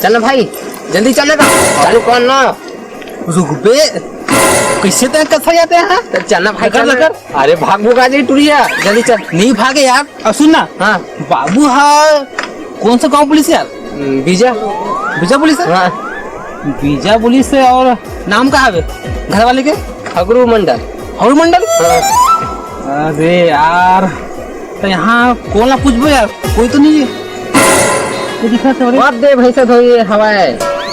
चल भाई जल्दी चलेगा। चालू कौन ना रुक बे, कैसे तय कथा जाते हैं? तो चलना भाई लगा, चल। लगा। अरे भाग भुगा जी टुरिया जल्दी चल। नहीं भागे यार। अब सुन ना, हाँ बाबू है कौन सा गांव पुलिस है यार? बीजा। बीजा पुलिस है? हाँ बीजा पुलिस है। और नाम क्या है घर वाले के? खगरू मंडल। हर मंडल। हाँ। अरे यार तो यहाँ कौन ला पूछबो यार, कोई तो नहीं है। तो दिखा तो बात दे भैंसा धोई हवा है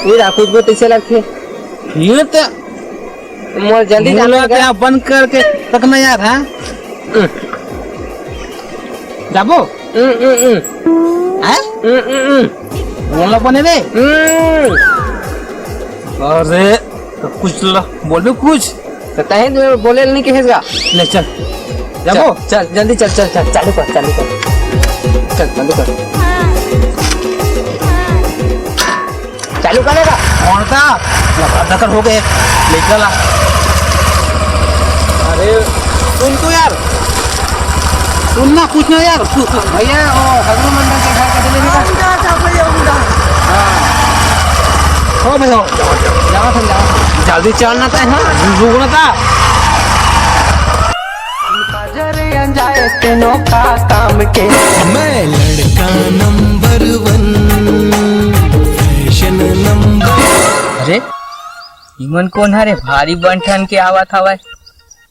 ये राकुज को तैसे लगते ये तो मोर जल्दी जाना क्या बंद करके तक ना यार। हाँ जाबो बोला बने रे। अरे तो कुछ बोल कुछ तो कहे बोले नहीं कहेगा। ले चल जाबो। चल जल्दी चल चल चल चालू कर चल चालू कर चालू करेगा कौन था लगातार हो गए ले चला। अरे सुन तो यार, सुन ना कुछ ना यार। भैया वो खगरू मंडल के घर कैसे लेने का? हो भाई हो जाओ जल्दी चलना था। हाँ रुकना था। काम के मैं लड़का नंबर 1 फैशन नंबर। अरे इमन कौन है रे? भारी बंठन के आवत हवा।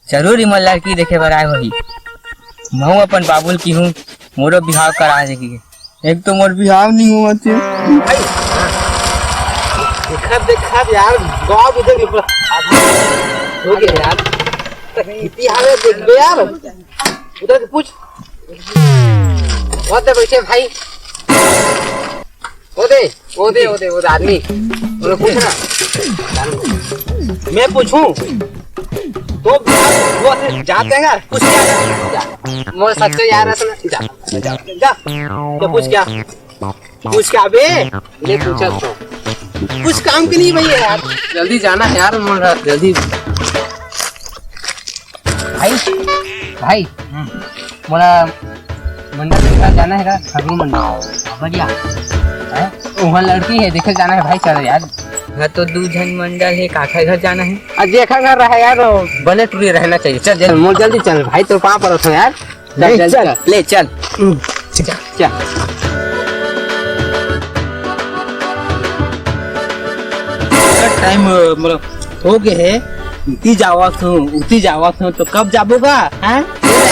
जरूर इमन लड़की देखे बर आए होही। मैं अपन बाबुल की हूँ, मोरो बिहाव करा देगी। एक तो मोर बिहाव नहीं हुआ थे। देखा यार गाँव इधर हो गया यार। इतनी हावे देख बे यार, उधर से पूछ। बहुत बैठे भाई वो दे आदमी उन्हें पूछना। मैं पूछूं तो वो जाते हैं कुछ क्या? मोर सच्चे यार है सुन जा तो पूछ क्या बे? ले पूछा तो कुछ काम की नहीं भैया यार। जल्दी जाना है यार मोर जल्दी भाई मोला मंडल के घर जाना है खगरू मंडल बढ़िया है। वहाँ लड़की है देखे जाना है भाई। चल यार घर तो दू जन मंडल है, काका घर जाना है। आज देखा घर रहा यार बने टूरी रहना चाहिए। चल जल्दी मोर जल्दी चल भाई तो पाँव पर उठो यार। चल ले चल चल टाइम मतलब हो गए है। उती जावत हूँ तो कब जाबोगा? हैं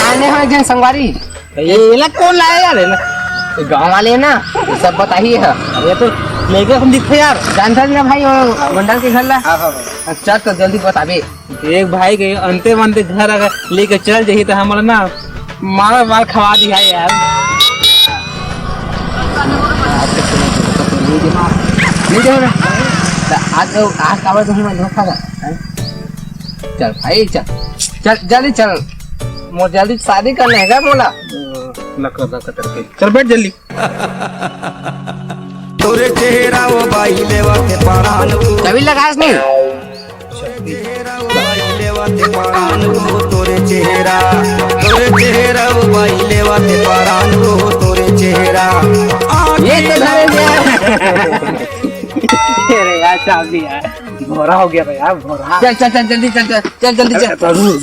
आने हो एक संगवारी ये ला कौन लाया यार? गाँव वाले है ना ये सब बताइए है। ये तो लेके हम दिखे यार। जानता नहीं भाई वो मंडल के घर ला। चल तो जल्दी बताबे। एक भाई के अंते मनते घर अगर लेके चल जाही तो हमारा ना मार खवा दिया यार। नहीं देखो ना आज काबर तो मैं धोखा था। चल भाई चल जल्दी चल मोर जल्दी शादी करना है क्या बोला? चल बैठ जल्दी। तोरे चेहरा वो बाई लेवा के परान वो। कभी लगास नहीं चेहरा वो बाई लेवा के परान वो। तोरे चेहरा वो बाई लेवा के परान वो। तोरे चेहरा ये तो अरे यार चाबी यार भोरा हो गया भाई यार भोरा। चल जल्दी चल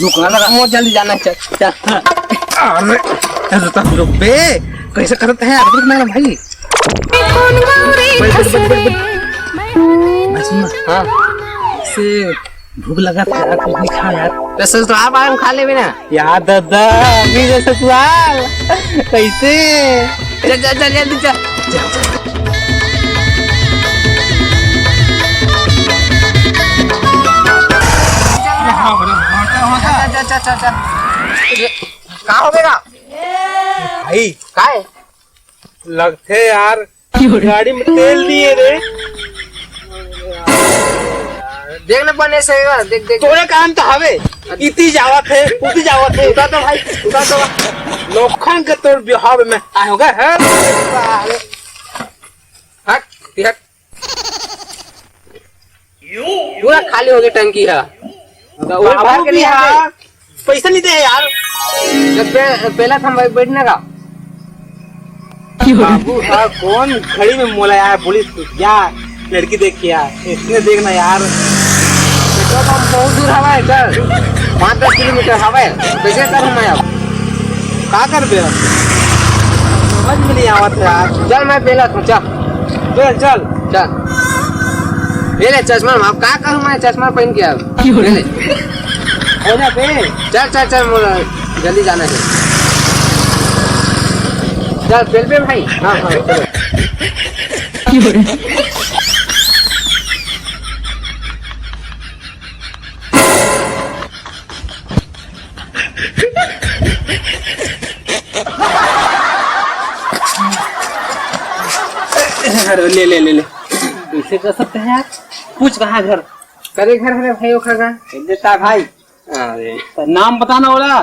रुकना लगा। मोर जल्दी जाना है। चल अरे रुक बे, कैसे करते हैं यार? रुकना भाई। हाँ से भूख लगा था यार, कुछ नहीं खा यार। तो ससुराल वाले खा ले बिना यार दादा अभी जैसे ससुराल कैसे? चल जल्दी चल। कहा हो गया भाई का है? लगते यार गाड़ी में तेल दिए रे। देखना पड़ने से देख तोरे काम तो हवे इती जावत है उठा तो भाई उठा तो लोखन के तोर बिहाव में आए होगा है। हट हट पूरा खाली हो गई टंकी है। बाबू भी यार पैसा नहीं दे यार। पहला था बैठने का बाबू कौन खड़ी में मोला यार पुलिस क्या लड़की देख के यार, इसने देखना यार। तो हम बहुत दूर हवा है चल 5-10 किलोमीटर हवा है कैसे करूँ मैं अब का कर बे समझ में नहीं आवत यार। चल मैं पहला तू चल चल चल चल ले ले चश्मा अब क्या करूँ मैं चश्मा पहन के अब ले ले हो जा बे। चल चल चल मोला जल्दी जाना है चल बेल पे भाई हाँ हाँ चलो ले ले ले ले कैसे कर सकते हैं यार। पूछ कहाँ घर करे घर है भाई वो खगा देता भाई। अरे तो नाम बताना होला।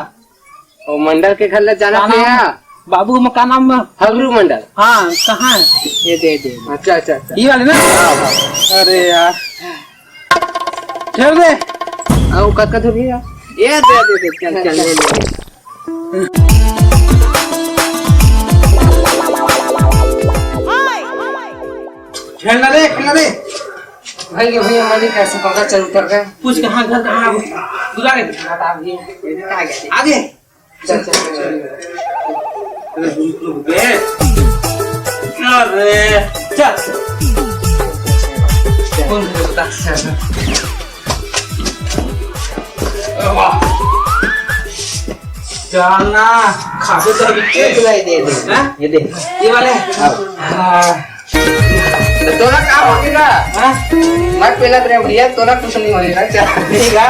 वो मंडल के घर ले जाना का नाम? है बाबू में का नाम है? हगरू मंडल हाँ कहाँ है? ये दे अच्छा अच्छा अच्छा ये वाले ना। अरे यार ठेल दे। आओ कद हो गया ये दे चल चल ले ले खेलना दे खेलना दे। भाई ये भैया मालिक कैसे पकड़ा चल उतर गए पूछ कहाँ घर कहाँ है? बुला के आगे चल चल चल अरे चल कौन बता चलना खाते तो अभी ये दे हाँ? ये दे ये वाले तो तोरा क्या होगा हाँ? मैं पहला तेरे भैया तोरा कुछ नहीं होगा चल ठीक है।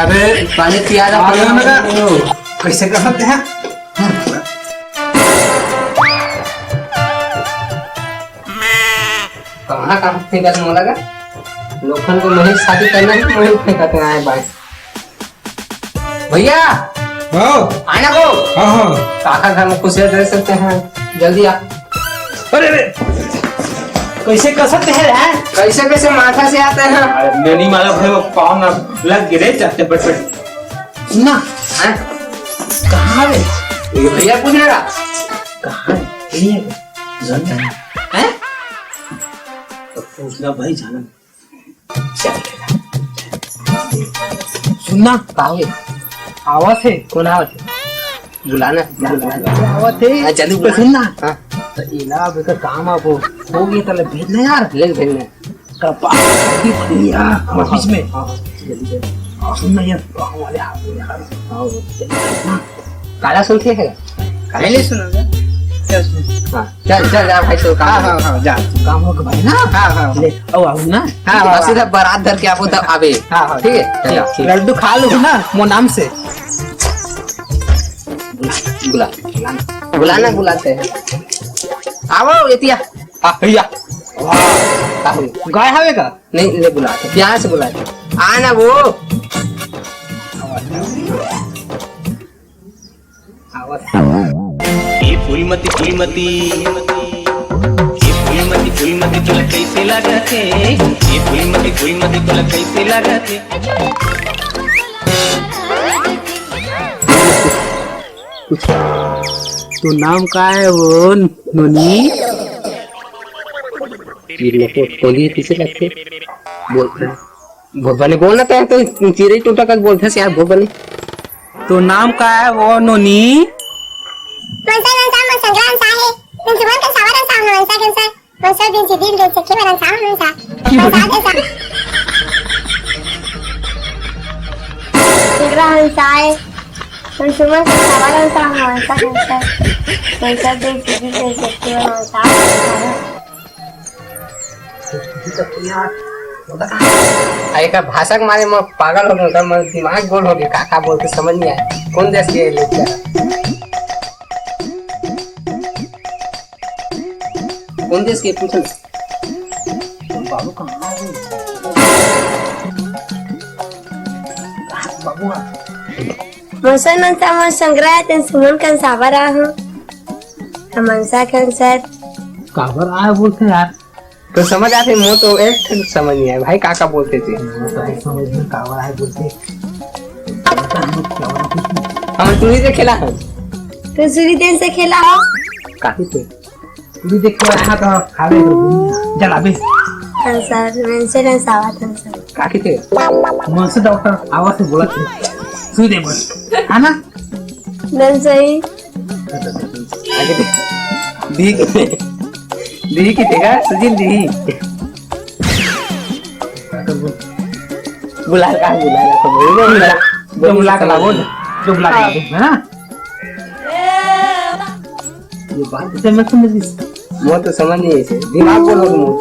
अरे पानी पिया जा कैसे कर सकते हैं? कहाँ कहाँ फेंका तुम लगा लोखन को नहीं शादी करना है वही फेंका तुम आए बाइस भैया आना को काका घर में कुछ रह सकते हैं जल्दी आ अरे अरे कैसे कर सकते हैं यार? कैसे कैसे माथा से आते हैं मैं नहीं मालूम भाई वो पाँव ना लग गिरे जाते बट ना हैं? कहाँ है ये भैया पूछेगा कहाँ है? हैं तो पूछना भाई जाना। सुनना कहाँ है आवाज है कौन आवाज है बुलाना आवाज है जल्दी ऊपर सुनना। हाँ तो इला बेकर काम आप हो गई तले भेजना यार। ले भेजना कपा की बढ़िया हमारे बीच में हाँ जल्दी सुनना यार गाँव वाले यार काला सुनते हैं पहले सुना हाँ चल चल जा भाई तो हाँ हाँ हाँ जा काम हो भाई ना। हाँ हाँ ले आओ आओ ना। हाँ सीधा बारात धर के आपको तब आवे हाँ हाँ ठीक है चलो ठीक लड्डू खा लो ना मो नाम से। बुला बुलाना बुलाते हैं आओ एतिया हाँ भैया गाय हवे का नहीं ले बुलाते प्यार से बुलाते आना वो ये फूलमती फूलमती ये फूलमती फूलमती तुला कैसे लागते ये फूलमती फूलमती तुला कैसे लागते तो नाम का है वो नोनी? बोलिए पीछे लगते बोलते भोपाली बोलना तो चिरे टूटा कर बोलते यार भोपाली तो नाम का है वो नोनी? का भाषा के मारे मैं पागल हो गया मैं दिमाग गोल हो गया काका बोलते समझ नहीं आया कौन देश के लोग कौन देश के पूछो बाबू कहाँ है? बाबू मुसलमान sama sanggra dan sumun kan sabar ah. मनसा कैंसर। काबर आए बोलते यार, तो समझ आते मुँह तो एक समझ नहीं आया भाई काका बोलते थे। समझ में काबर आए बोलते। हम तुझे से खेला है तो सूर्य देव से खेला हो। काफी थे तू देख के आया तो खावे जला बे। कैंसर मेंसे कैंसर कैंसर। काफी थे मन से डॉक्टर आवाज से बोला थे सुई दे बस है ना। मेंसे ही आगे थे दी की देगा सुजील दी बुला का जो बुला के लाओ जो बुला के लाओ है ना। ये बात से मैं समझ गई। मुँह तो समझ नहीं ऐसे दिमाग बोलो मुँह।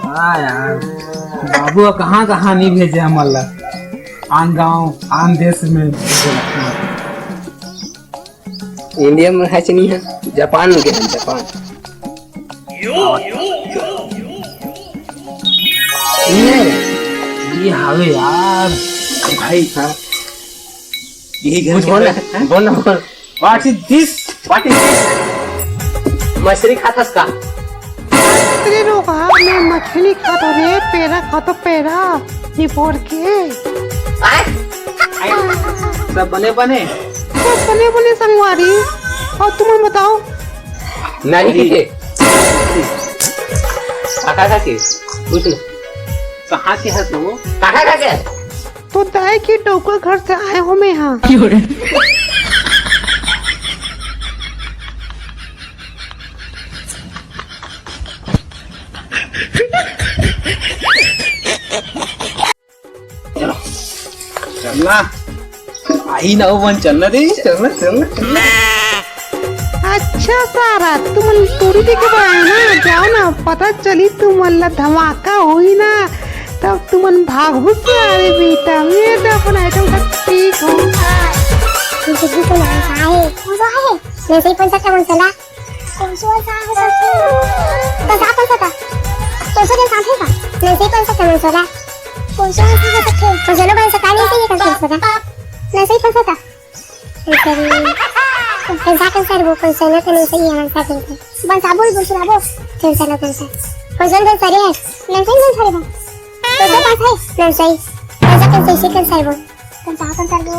हाँ यार बाबू कहाँ कहाँ नहीं भेजे हम अल्लाह, आन गाँव आन देश में इंडिया में है नहीं है, जापान में है जापान। ये हावे यार भाई। हाँ ये कुछ बोल बोल बोल। व्हाट इज दिस मछली खाता का तेरे रोगा मैं मछली खाता रे, पेड़ा खाता पेड़ा निपोड़ के। सब बने बने तो बने बने संगवारी। और तुम्हें बताओ नानी की थे काका के कुछ ना कहाँ के है तू। काका के तो दाई की डोकर घर से आए हो मैं यहाँ। चलना आई ना वो बन चलना दे चलना चलना। अच्छा सारा तुम तोड़ी देखे आए ना, जाओ ना पता चली तुम अल्लाह धमाका हुई ना तब तुमन भागो से। अरे बेटा मैं तो अपना आइटम सब ठीक हूँ। कुछ तो नाम का है मजा है मैं सही पैसा का मसाला कौन सा है तो सा पैसा का तो से साथ है का मैं सही पैसा का मसाला कौन सा है तो चलो पैसा का नहीं चाहिए का पैसा मैं सही पैसा का पैसा का सर वो पैसा ना तो नहीं सही है पैसा का बस आप बोल बोल कैसा ना कैसा पैसा का सर है मैं सही नहीं सर है तो पास है मैं सही पैसा का सही का सर वो पैसा का सर वो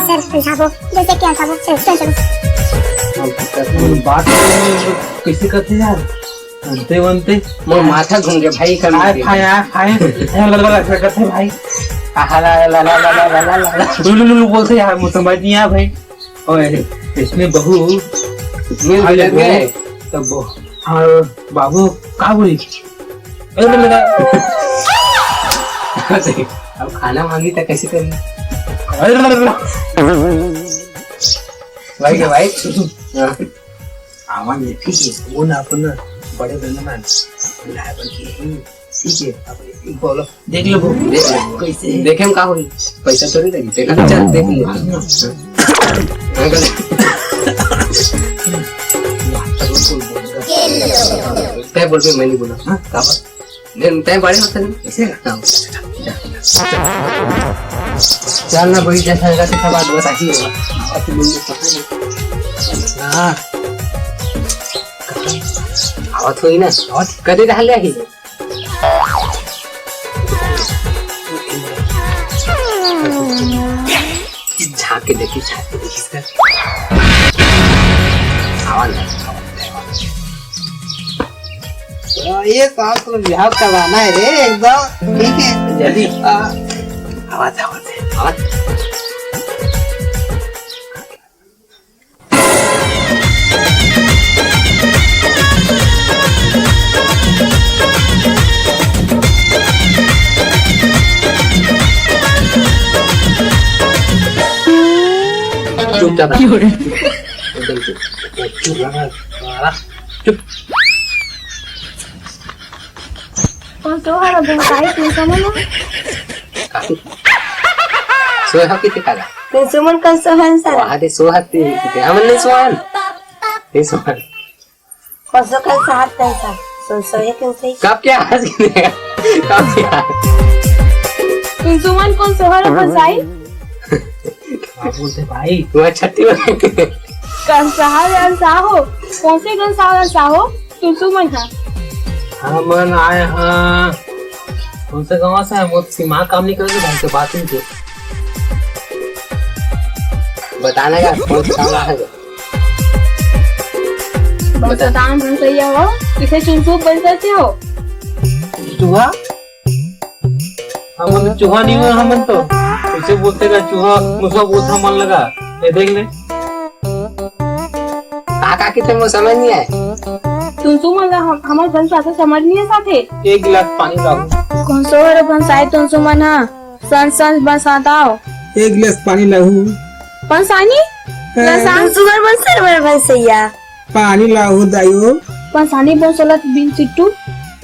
सर समझाओ जैसे क्या समझ चलो बात कैसे करते यार बनते बनते मोर माथा घूम गया भाई का खाए खाए खाए करते भाई। लुलु बोलते यार मुझे समझ नहीं आया भाई। और इसमें बहू मिल गए तब हाँ बाबू का बोली अब खाना मांगी था कैसे करनी भाई के भाई। आवाज ठीक है वो ना अपन बड़े धन्यवाद बुलाया बल्कि ठीक है अब बोलो देख लो कैसे देखे हम का होई पैसा थोड़ी लगी देखा चल देख ले तय बोल के मैं नहीं बोला हां का बात तय बड़े होते हैं ऐसे करता चल ना भाई जैसा लगा तो बात बस ऐसी होगा हां आवाज हुई ना आवाज कदे रहले ही झाँक के देखी इसका आवाज ये साल तो बिहार करवाना है रे एकदम ठीक है जल्दी आवाज आवाज आवाज चुपचाप एकदम चुप लगा चुप कौन तो है बताई तू समझ सोहा किती काला तो सुमन का सोहन सर आधे सोहा ते किती आम्हाला नाही सोहान ते सोहान कसं काय साथ कैसा सो ये कैसे कब क्या आज कब क्या सुमन कौन सोहर फसाई बोलते भाई तुम्हारी छठी बने कंसाहा हो कौन से कंसाहा हो तुम मन था हमन आए हाँ तुमसे गाँव से है मुझसे माँ काम नहीं करेंगे भाई से बात नहीं की बताने का कौन सा काम है बंसदान भंसैया हो किसे चुनसुप बन सकते हो चूहा हमन चूहा नहीं हुआ हमन तो उसे बोलते का चूहा मुझे बोलता मन लगा ये देख ले काका की तुमको समझ नहीं आए तुमसु मन हमारे भंसा से समझ नहीं है साथे एक गिलास पानी लाओ कौन सो रे भंसाए तुमसु मन हा सन बसाताओ एक गिलास पानी लाओ पंसानी लसान सुगर बंसर बर भंसैया पानी लाओ दाइयो पंसानी बंसलत बिन चिट्टू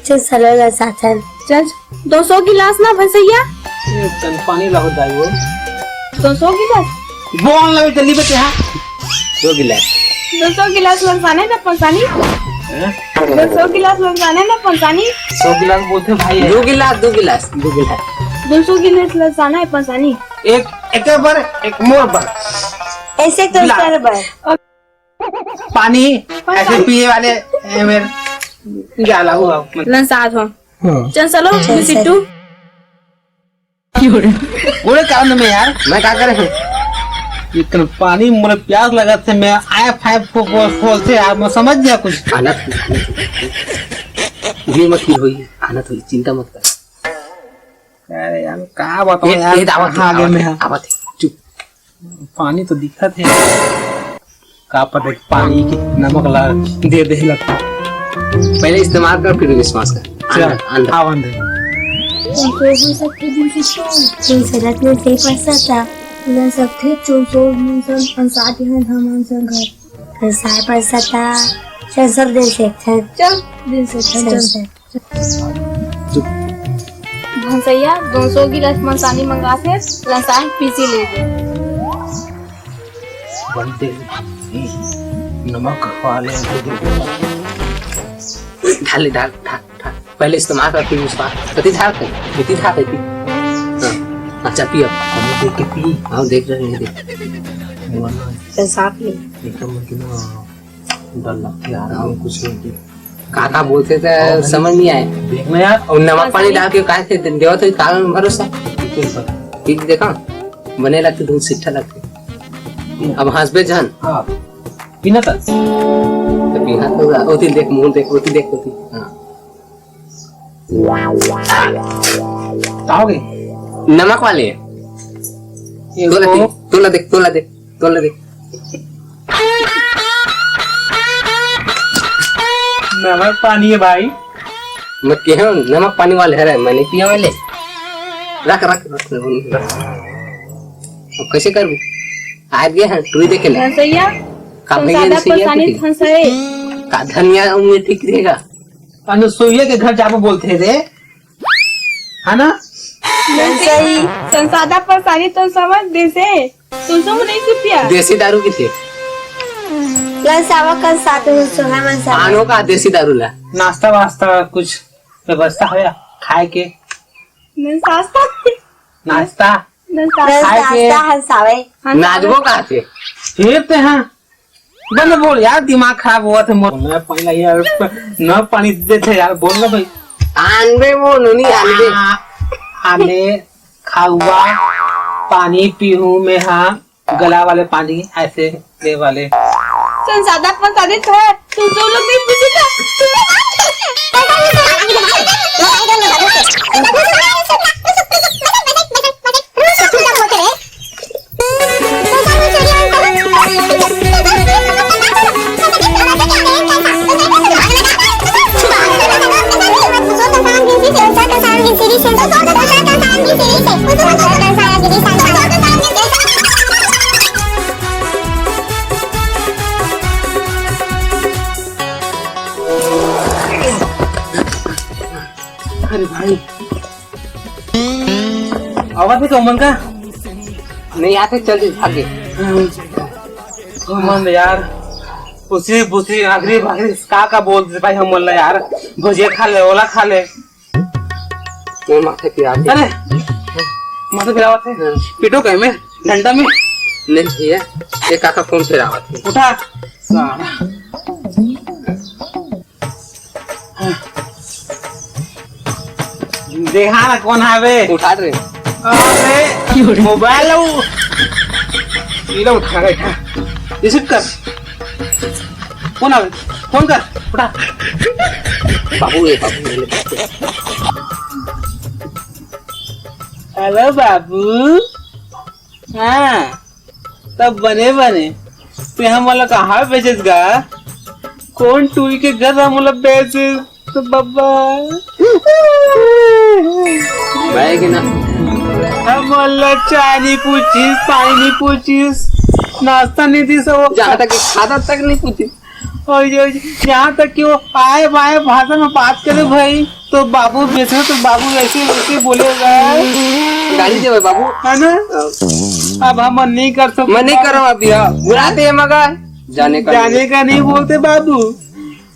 चल सलो साथन चल 200 गिलास ना भंसैया एक टन पानी लाओ दाइयो 200 गिलास बोल ले जल्दी बच्चे हाँ 2 गिलास 200 गिलास लंसाने ना पंसानी 200 गिलास लंसाने ना पंसानी 100 गिलास बोलते भाई 2 गिलास 2 गिलास 2 गिलास 200 गिलास लंसाना है पंसानी एक बार एक मोर पर ऐसे तो कर बर पानी ऐसे पिए वाले मेरे जाला हुआ लंसात हो चल चलो चिट्टू बोले काम में यार मैं क्या करे इतना पानी मुझे प्यास लगा थे मैं आया 5 को खोलते यार मैं समझ गया कुछ आना ये मत की हुई आना थोड़ी चिंता मत कर अरे यार क्या बताऊं यार आगे में है आवत चुप पानी तो दिखा थे का पता पानी की नमक ला दे दे लगता पहले इस्तेमाल कर फिर विश्वास कर अंदर आवन दे सड़क में से पैसा था न सब थे 400 पंसाठ हैं धमान से घर पैसा पैसा था चल सब दिन से थे चल दिन से चल भंसैया 200 गिलास पंसानी मंगा से लंसान पीसी ले दे बनते नमक वाले ढाल ढाल पहले इस्तेमाल कर फिर विश्वास कति ढाल कर कितनी ढाल है अच्छा पियो हम देख के पी हाँ देख रहे हैं देख साफ ले एकदम कि ना डर लगता है यार कुछ नहीं काका बोलते थे समझ नहीं आए देखना यार और नमक पानी डाल के काहे थे देवा तो काका में भरोसा ठीक देखा बने लगते दूध सिट्ठा लगते अब हंसबे जहन हाँ पीना था तो पीना तो ओती देख मुंह देख ओती देख ओती हाँ आओगे नमक वाले तोला देख नमक पानी है भाई मैं कह नमक पानी वाले है मैंने पिया वाले रख कैसे करूँ आज गया है टूरी देखे ले भंसैया का धनिया उम्मीद ठीक रहेगा पानी सोइया के घर जाके बोलते थे है ना संसादा परसानी तो समझ देसे तुम सब नहीं की पिया देसी दारू की थी लंसावा का साथ में सोना मन सा आनो का देसी दारू ला नाश्ता वास्ता कुछ व्यवस्था हो या खाए के नंसास्ता नाश्ता नाश्ता हंसावे नाचबो कहा थे फिर ते हैं बंद बोल यार दिमाग खराब हुआ था मैं पहले यार न पानी दे थे यार बोल ना भाई आनबे वो नोनी आनबे आने खाऊआ पानी पीहू में हाँ गला वाले पानी ऐसे ले वाले संसादा परसानी तो है तुम जो लोग नहीं पूछे अरे भाई आवाज तो मन का नहीं आते चल भागे मन यार उसी बुसी आखिरी भागरी का बोलते भाई हम बोल यार भुजिया खा ले ओला खा ले माथे पे आते अरे माथे पिलावा थे पीटो कहीं में डंडा में नहीं भैया ये काका फोन पे आवत है उठा सारा देखा ना कौन आवे उठा रहे अरे मोबाइल लो ये लो उठा रिसीव कर कौन आवे फोन कर उठा बाबू ये ले हेलो बाबू हाँ तब बने ते हम वाला कहाँ बेचेस गा कौन टूई के घर हम वाला बेचे तो बाबा भाई कि ना हम वाला चाय नहीं पूछीस पानी नहीं पूछीस नाश्ता नहीं दी सब जहाँ तक खाता तक नहीं पूछी और यहाँ तक कि वो आए बाए भाषा में बात करे भाई तो बाबू बेचे तो बाबू ऐसे वैसे बोलेगा गाली दे भाई बाबू है ना अब हम मन नहीं कर सकते मैं नहीं कर रहा अभी बुलाते हैं मगर जाने का नहीं बोलते बाबू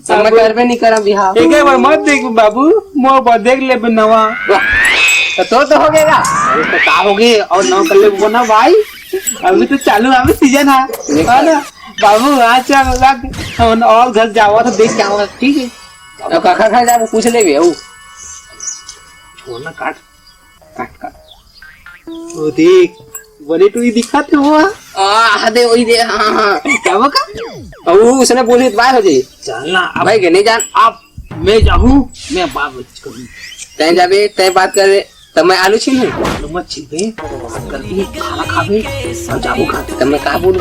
मैं करबे नहीं करा बिहार एक बार मत देख बाबू मोर पर देख ले नवा तो हो गएगा तो का हो गए और नौ कर ले वो ना भाई अभी तो चालू अभी सीजन है ना बाबू आज चल लग और घर जाओ तो देख क्या होगा ठीक है अब काका खा जा पूछ ले भी छोड़ना काट काट काट वो देख बड़ी टू दिखाते हुआ दे वही दे हाँ क्या होगा अब उसने बोली तो बाय हो जाए चलना भाई के नहीं जान अब मैं जाऊँ मैं बात करूँ तय जाबे तय बात करे तब मैं आलू छीन आलू मत छिपे बात करके खाना खाबे और जाबू खा तब मैं कहा बोल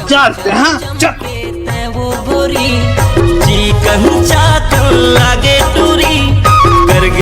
चल हाँ चल वो गोरी